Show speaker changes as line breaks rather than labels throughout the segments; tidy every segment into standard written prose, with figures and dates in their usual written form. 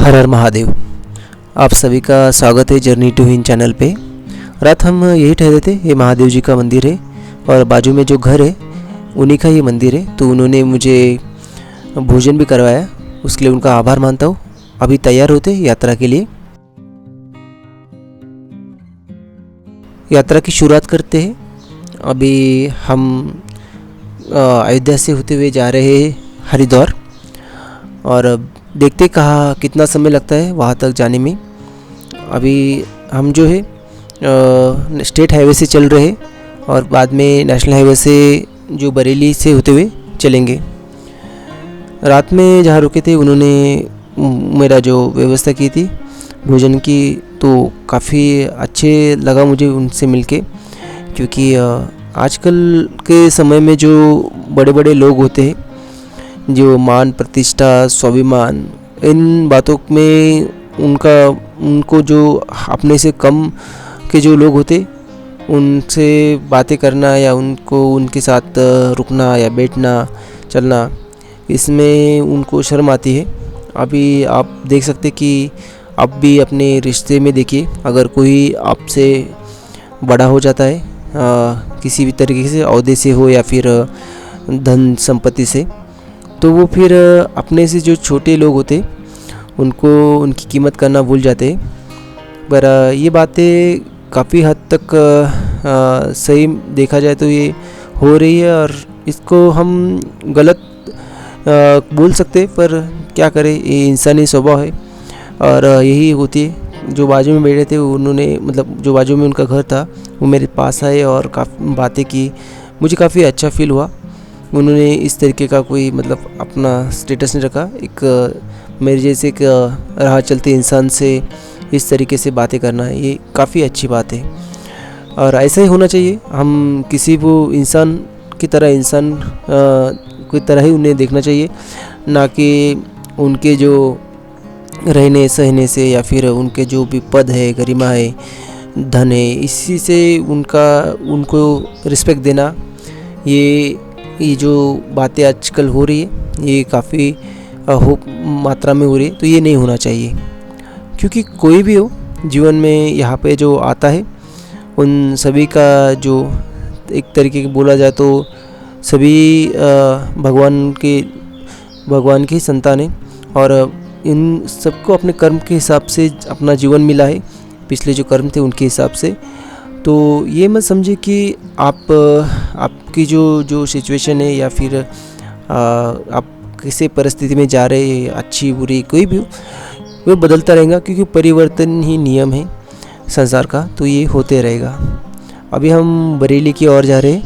हर हर महादेव। आप सभी का स्वागत है जर्नी टू हिंद चैनल पे। रात हम यही ठहरे थे। ये महादेव जी का मंदिर है और बाजू में जो घर है उन्हीं का ये मंदिर है। तो उन्होंने मुझे भोजन भी करवाया, उसके लिए उनका आभार मानता हूँ। अभी तैयार होते यात्रा के लिए। यात्रा की शुरुआत करते हैं। अभी हम अयोध्या से होते हुए जा रहे हैं हरिद्वार और देखते कहाँ कितना समय लगता है वहाँ तक जाने में। अभी हम जो है स्टेट हाईवे से चल रहे हैं और बाद में नेशनल हाईवे से जो बरेली से होते हुए चलेंगे। रात में जहाँ रुके थे उन्होंने मेरा जो व्यवस्था की थी भोजन की, तो काफ़ी अच्छे लगा मुझे उनसे मिलके, क्योंकि आजकल के समय में जो बड़े बड़े लोग होते हैं, जो मान प्रतिष्ठा स्वाभिमान इन बातों में उनको जो अपने से कम के जो लोग होते उनसे बातें करना या उनको उनके साथ रुकना या बैठना चलना, इसमें उनको शर्म आती है। अभी आप देख सकते कि आप भी अपने रिश्ते में देखिए, अगर कोई आपसे बड़ा हो जाता है किसी भी तरीके से, ओहदे से हो या फिर धन संपत्ति से, तो वो फिर अपने से जो छोटे लोग होते उनको उनकी कीमत करना भूल जाते। पर ये बातें काफ़ी हद तक सही देखा जाए तो ये हो रही है और इसको हम गलत बोल सकते, पर क्या करें, ये इंसानी स्वभाव है और यही होती है। जो बाजू में बैठे थे उन्होंने, मतलब जो बाजू में उनका घर था, वो मेरे पास आए और काफ़ी बातें की। मुझे काफ़ी अच्छा फील हुआ। उन्होंने इस तरीके का कोई मतलब अपना स्टेटस नहीं रखा। एक मेरे जैसे एक राह चलते इंसान से इस तरीके से बातें करना है, ये काफ़ी अच्छी बात है और ऐसा ही होना चाहिए। हम किसी वो इंसान की तरह इंसान की तरह ही उन्हें देखना चाहिए, ना कि उनके जो रहने सहने से या फिर उनके जो भी पद है, गरिमा है, धन है, इसी से उनको रिस्पेक्ट देना। ये जो बातें आजकल हो रही है ये काफ़ी मात्रा में हो रही है, तो ये नहीं होना चाहिए। क्योंकि कोई भी हो जीवन में यहाँ पे जो आता है उन सभी का जो एक तरीके से बोला जाए तो सभी भगवान की संतान है और इन सबको अपने कर्म के हिसाब से अपना जीवन मिला है, पिछले जो कर्म थे उनके हिसाब से। तो ये मत समझे कि आपकी जो सिचुएशन है या फिर आप किसी परिस्थिति में जा रहे हैं, अच्छी बुरी कोई भी हो, वो बदलता रहेगा, क्योंकि परिवर्तन ही नियम है संसार का, तो ये होते रहेगा। अभी हम बरेली की ओर जा रहे हैं।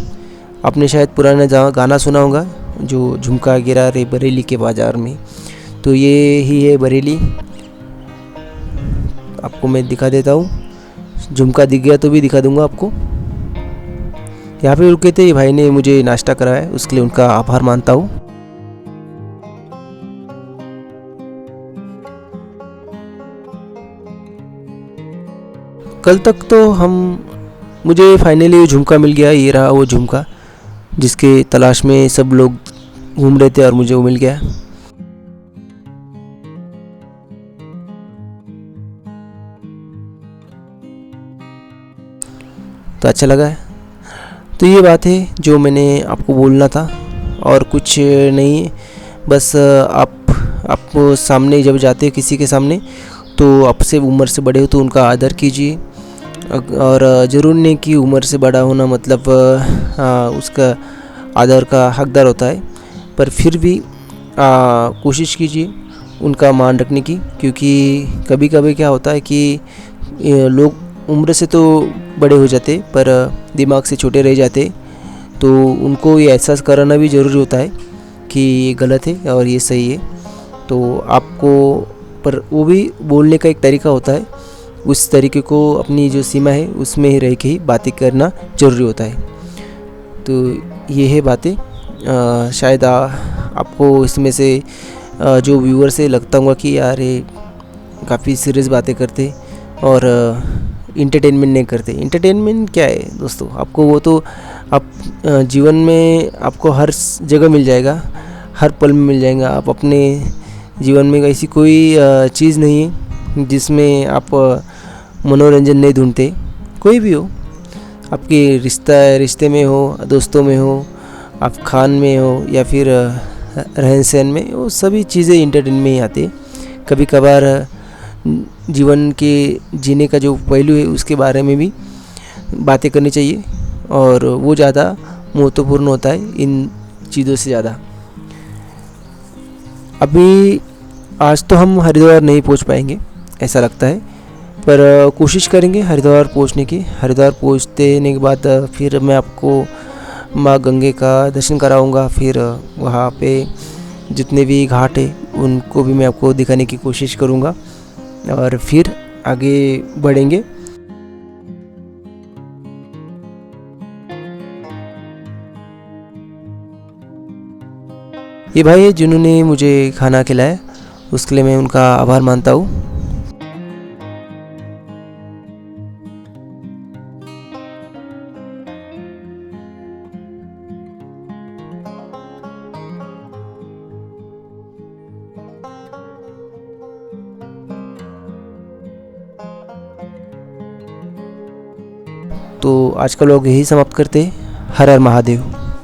आपने शायद पुराना गाना सुना होगा, जो झुमका गिरा रे बरेली के बाज़ार में, तो ये ही है बरेली। आपको मैं दिखा देता हूँ, झुमका दिख गया तो भी दिखा दूंगा आपको। यहाँ पे रुके थे, भाई ने मुझे नाश्ता कराया, उसके लिए उनका आभार मानता हूँ। कल तक तो मुझे फाइनली झुमका मिल गया। ये रहा वो झुमका जिसके तलाश में सब लोग घूम रहे थे और मुझे वो मिल गया। तो अच्छा लगा है। तो ये बात है जो मैंने आपको बोलना था और कुछ नहीं है। बस आप सामने जब जाते किसी के सामने, तो आपसे उम्र से बड़े हो तो उनका आदर कीजिए। और ज़रूर नहीं कि उम्र से बड़ा होना मतलब उसका आदर का हकदार होता है, पर फिर भी कोशिश कीजिए उनका मान रखने की। क्योंकि कभी कभी क्या होता है कि लोग उम्र से तो बड़े हो जाते पर दिमाग से छोटे रह जाते, तो उनको ये एहसास कराना भी ज़रूरी होता है कि ये गलत है और ये सही है। तो आपको, पर वो भी बोलने का एक तरीका होता है, उस तरीके को अपनी जो सीमा है उसमें ही रह के ही बातें करना ज़रूरी होता है। तो ये है बातें। शायद आपको इसमें से जो व्यूअर से लगता होगा कि यार ये काफ़ी सीरियस बातें करते और इंटरटेनमेंट नहीं करते। इंटरटेनमेंट क्या है दोस्तों, आपको वो तो आप जीवन में आपको हर जगह मिल जाएगा, हर पल में मिल जाएगा। आप अपने जीवन में ऐसी कोई चीज़ नहीं है जिसमें आप मनोरंजन नहीं ढूंढते। कोई भी हो, आपके रिश्ते में हो, दोस्तों में हो, आप खान में हो या फिर रहन सहन में, वो सभी चीज़ें इंटरटेन में ही आती है। कभी कभार जीवन के जीने का जो पहलू है उसके बारे में भी बातें करनी चाहिए, और वो ज़्यादा महत्वपूर्ण होता है इन चीज़ों से ज़्यादा। अभी आज तो हम हरिद्वार नहीं पहुंच पाएंगे ऐसा लगता है, पर कोशिश करेंगे हरिद्वार पहुंचने की। हरिद्वार पहुंचने के बाद फिर मैं आपको माँ गंगे का दर्शन कराऊंगा। फिर वहाँ पे जितने भी घाट है उनको भी मैं आपको दिखाने की कोशिश करूंगा, और फिर आगे बढ़ेंगे। ये भाई है जिन्होंने मुझे खाना खिलाया, उसके लिए मैं उनका आभार मानता हूँ। तो आज का व्लॉग यही समाप्त करते हैं। हर हर महादेव।